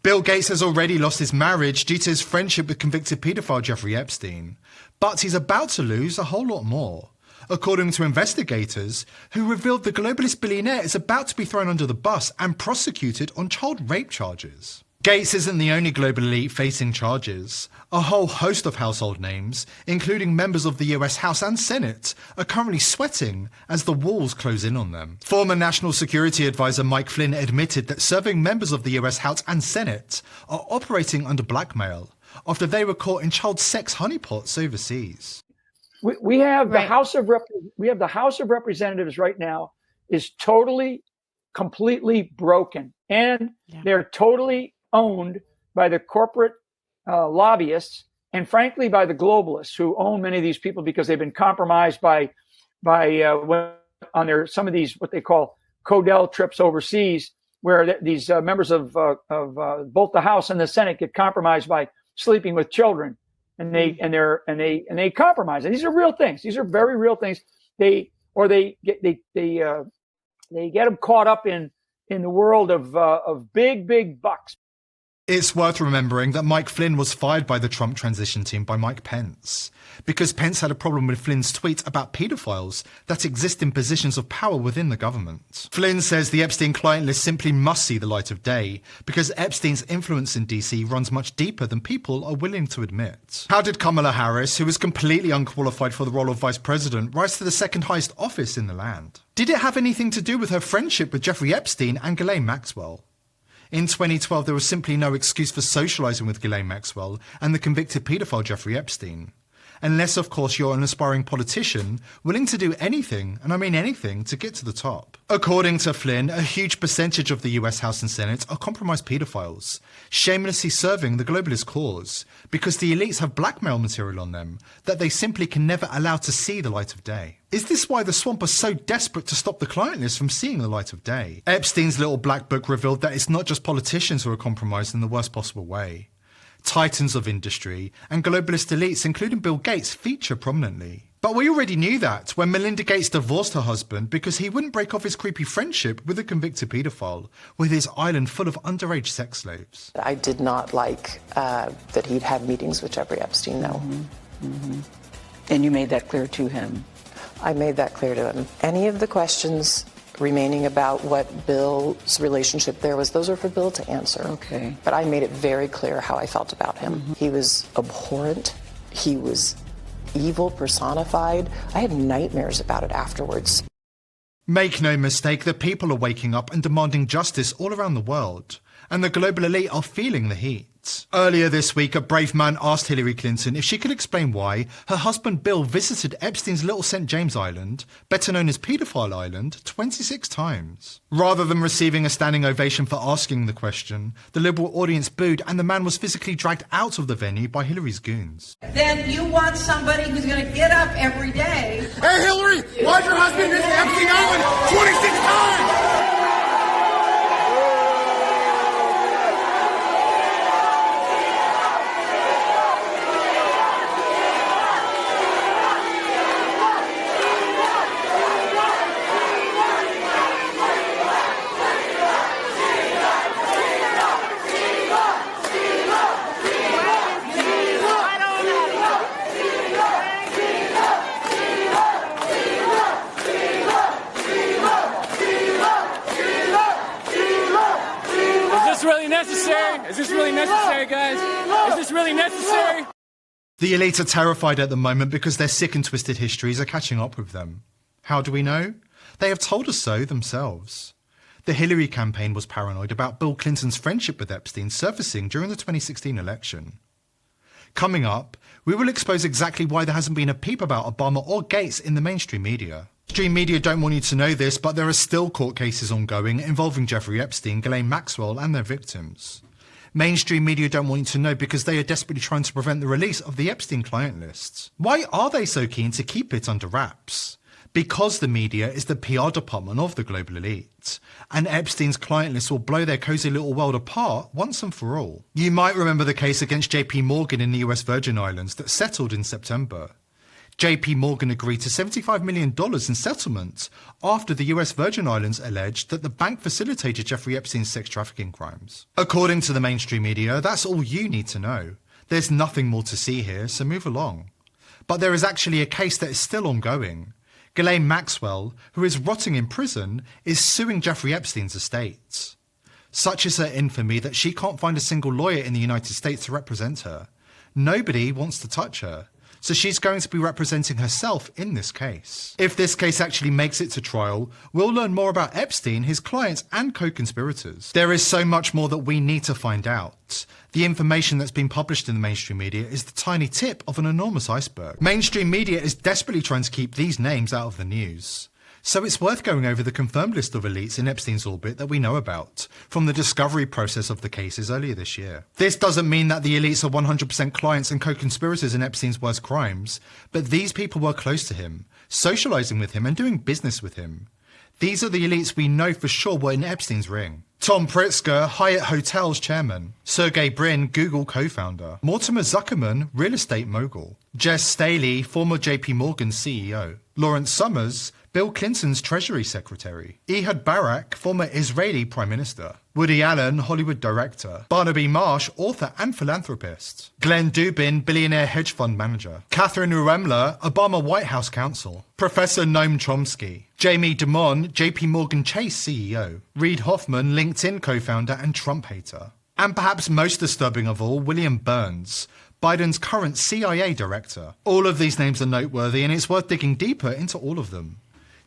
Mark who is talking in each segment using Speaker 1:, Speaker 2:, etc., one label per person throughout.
Speaker 1: Bill Gates has already lost his marriage due to his friendship with convicted paedophile Jeffrey Epstein, but he's about to lose a whole lot more, according to investigators who revealed the globalist billionaire is about to be thrown under the bus and prosecuted on child rape charges. Gates isn't the only global elite facing charges. A whole host of household names, including members of the US House and Senate, are currently sweating as the walls close in on them. Former National Security Advisor Mike Flynn admitted that serving members of the US House and Senate are operating under blackmail after they were caught in child sex honeypots overseas.
Speaker 2: We have the House of Representatives right now is totally, completely broken, and they're totally owned by the corporate lobbyists and, frankly, by the globalists who own many of these people because they've been compromised by some of these what they call Codell trips overseas, where these members of both the House and the Senate get compromised by sleeping with children. And they compromise. And these are real things. These are very real things. They get them caught up in the world of big bucks.
Speaker 1: It's worth remembering that Mike Flynn was fired by the Trump transition team by Mike Pence because Pence had a problem with Flynn's tweet about paedophiles that exist in positions of power within the government. Flynn says the Epstein client list simply must see the light of day because Epstein's influence in DC runs much deeper than people are willing to admit. How did Kamala Harris, who was completely unqualified for the role of vice president, rise to the second highest office in the land? Did it have anything to do with her friendship with Jeffrey Epstein and Ghislaine Maxwell? In 2012, there was simply no excuse for socialising with Ghislaine Maxwell and the convicted paedophile Jeffrey Epstein. Unless, of course, you're an aspiring politician willing to do anything, and I mean anything, to get to the top. According to Flynn, a huge percentage of the US House and Senate are compromised paedophiles, shamelessly serving the globalist cause, because the elites have blackmail material on them that they simply can never allow to see the light of day. Is this why the swamp are so desperate to stop the client list from seeing the light of day? Epstein's little black book revealed that it's not just politicians who are compromised in the worst possible way. Titans of industry and globalist elites, including Bill Gates, feature prominently. But we already knew that when Melinda Gates divorced her husband because he wouldn't break off his creepy friendship with a convicted paedophile with his island full of underage sex slaves.
Speaker 3: I did not like that he'd had meetings with Jeffrey Epstein, no.
Speaker 4: Mm-hmm. Mm-hmm. And you made that clear to him?
Speaker 3: I made that clear to him. Any of the questions remaining about what Bill's relationship there was, those are for Bill to answer.
Speaker 4: Okay.
Speaker 3: But I made it very clear how I felt about him.
Speaker 4: Mm-hmm.
Speaker 3: He was abhorrent. He was evil personified. I had nightmares about it afterwards.
Speaker 1: Make no mistake, the people are waking up and demanding justice all around the world, and the global elite are feeling the heat. Earlier this week, a brave man asked Hillary Clinton if she could explain why her husband Bill visited Epstein's Little St. James Island, better known as Paedophile Island, 26 times. Rather than receiving a standing ovation for asking the question, the liberal audience booed and the man was physically dragged out of the venue by Hillary's goons.
Speaker 5: Then you want somebody who's going to get up every day.
Speaker 6: Hey Hillary, why'd your husband visit Epstein Island 26 times?
Speaker 7: Is this really necessary, guys? Is this really necessary?
Speaker 1: The elite are terrified at the moment because their sick and twisted histories are catching up with them. How do we know? They have told us so themselves. The Hillary campaign was paranoid about Bill Clinton's friendship with Epstein surfacing during the 2016 election. Coming up, we will expose exactly why there hasn't been a peep about Obama or Gates in the mainstream media. Mainstream media don't want you to know this, but there are still court cases ongoing involving Jeffrey Epstein, Ghislaine Maxwell and their victims. Mainstream media don't want you to know because they are desperately trying to prevent the release of the Epstein client lists. Why are they so keen to keep it under wraps? Because the media is the PR department of the global elite, and Epstein's client list will blow their cosy little world apart once and for all. You might remember the case against JP Morgan in the US Virgin Islands that settled in September. JP Morgan agreed to $75 million in settlement after the US Virgin Islands alleged that the bank facilitated Jeffrey Epstein's sex trafficking crimes. According to the mainstream media, that's all you need to know. There's nothing more to see here, so move along. But there is actually a case that is still ongoing. Ghislaine Maxwell, who is rotting in prison, is suing Jeffrey Epstein's estate. Such is her infamy that she can't find a single lawyer in the United States to represent her. Nobody wants to touch her, so she's going to be representing herself in this case. If this case actually makes it to trial, we'll learn more about Epstein, his clients, and co-conspirators. There is so much more that we need to find out. The information that's been published in the mainstream media is the tiny tip of an enormous iceberg. Mainstream media is desperately trying to keep these names out of the news. So it's worth going over the confirmed list of elites in Epstein's orbit that we know about, from the discovery process of the cases earlier this year. This doesn't mean that the elites are 100% clients and co-conspirators in Epstein's worst crimes, but these people were close to him, socializing with him and doing business with him. These are the elites we know for sure were in Epstein's ring. Tom Pritzker, Hyatt Hotels chairman. Sergey Brin, Google co-founder. Mortimer Zuckerman, real estate mogul. Jess Staley, former JP Morgan CEO. Lawrence Summers, Bill Clinton's Treasury Secretary. Ehud Barak, former Israeli Prime Minister. Woody Allen, Hollywood director. Barnaby Marsh, author and philanthropist. Glenn Dubin, billionaire hedge fund manager. Catherine Ruemmler, Obama White House counsel. Professor Noam Chomsky. Jamie Dimon, JP Morgan Chase CEO. Reid Hoffman, LinkedIn co-founder and Trump hater. And perhaps most disturbing of all, William Burns, Biden's current CIA director. All of these names are noteworthy, and it's worth digging deeper into all of them.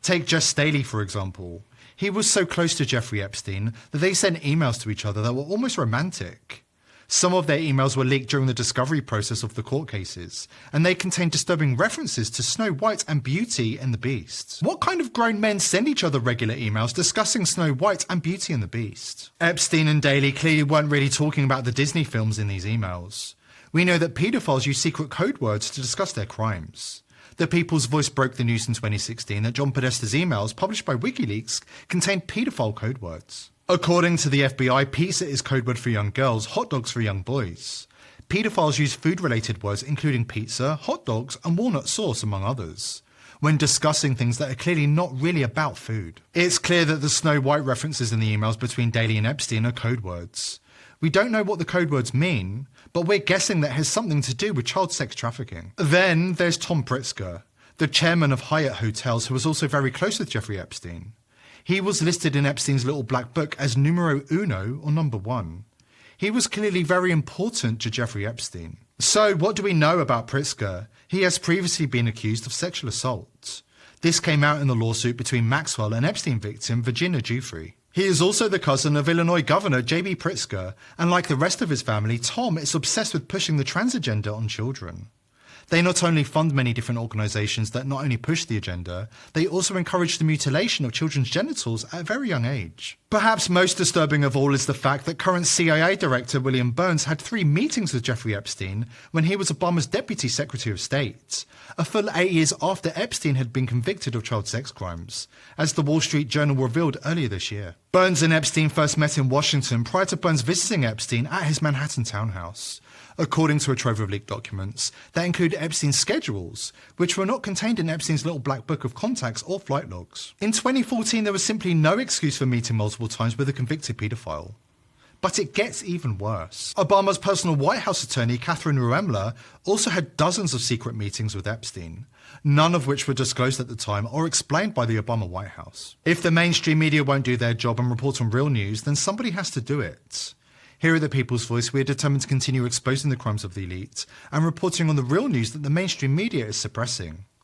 Speaker 1: Take Jess Staley, for example. He was so close to Jeffrey Epstein that they sent emails to each other that were almost romantic. Some of their emails were leaked during the discovery process of the court cases, and they contained disturbing references to Snow White and Beauty and the Beast. What kind of grown men send each other regular emails discussing Snow White and Beauty and the Beast? Epstein and Daley clearly weren't really talking about the Disney films in these emails. We know that paedophiles use secret code words to discuss their crimes. The People's Voice broke the news in 2016 that John Podesta's emails, published by WikiLeaks, contained paedophile code words. According to the FBI, pizza is code word for young girls, hot dogs for young boys. Paedophiles use food-related words including pizza, hot dogs, and walnut sauce, among others, when discussing things that are clearly not really about food. It's clear that the Snow White references in the emails between Daley and Epstein are code words. We don't know what the code words mean, but we're guessing that it has something to do with child sex trafficking. Then there's Tom Pritzker, the chairman of Hyatt Hotels, who was also very close with Jeffrey Epstein. He was listed in Epstein's little black book as numero uno, or number one. He was clearly very important to Jeffrey Epstein. So what do we know about Pritzker? He has previously been accused of sexual assault. This came out in the lawsuit between Maxwell and Epstein victim Virginia Giuffre. He is also the cousin of Illinois Governor J.B. Pritzker, and like the rest of his family, Tom is obsessed with pushing the trans agenda on children. They not only fund many different organisations that not only push the agenda, they also encourage the mutilation of children's genitals at a very young age. Perhaps most disturbing of all is the fact that current CIA Director William Burns had 3 meetings with Jeffrey Epstein when he was Obama's Deputy Secretary of State, a full 8 years after Epstein had been convicted of child sex crimes, as the Wall Street Journal revealed earlier this year. Burns and Epstein first met in Washington prior to Burns visiting Epstein at his Manhattan townhouse, according to a trove of leaked documents that include Epstein's schedules, which were not contained in Epstein's little black book of contacts or flight logs. In 2014, there was simply no excuse for meeting multiple times with a convicted paedophile. But it gets even worse. Obama's personal White House attorney, Catherine Ruemmler, also had dozens of secret meetings with Epstein, none of which were disclosed at the time or explained by the Obama White House. If the mainstream media won't do their job and report on real news, then somebody has to do it. Here at the People's Voice, we are determined to continue exposing the crimes of the elite and reporting on the real news that the mainstream media is suppressing.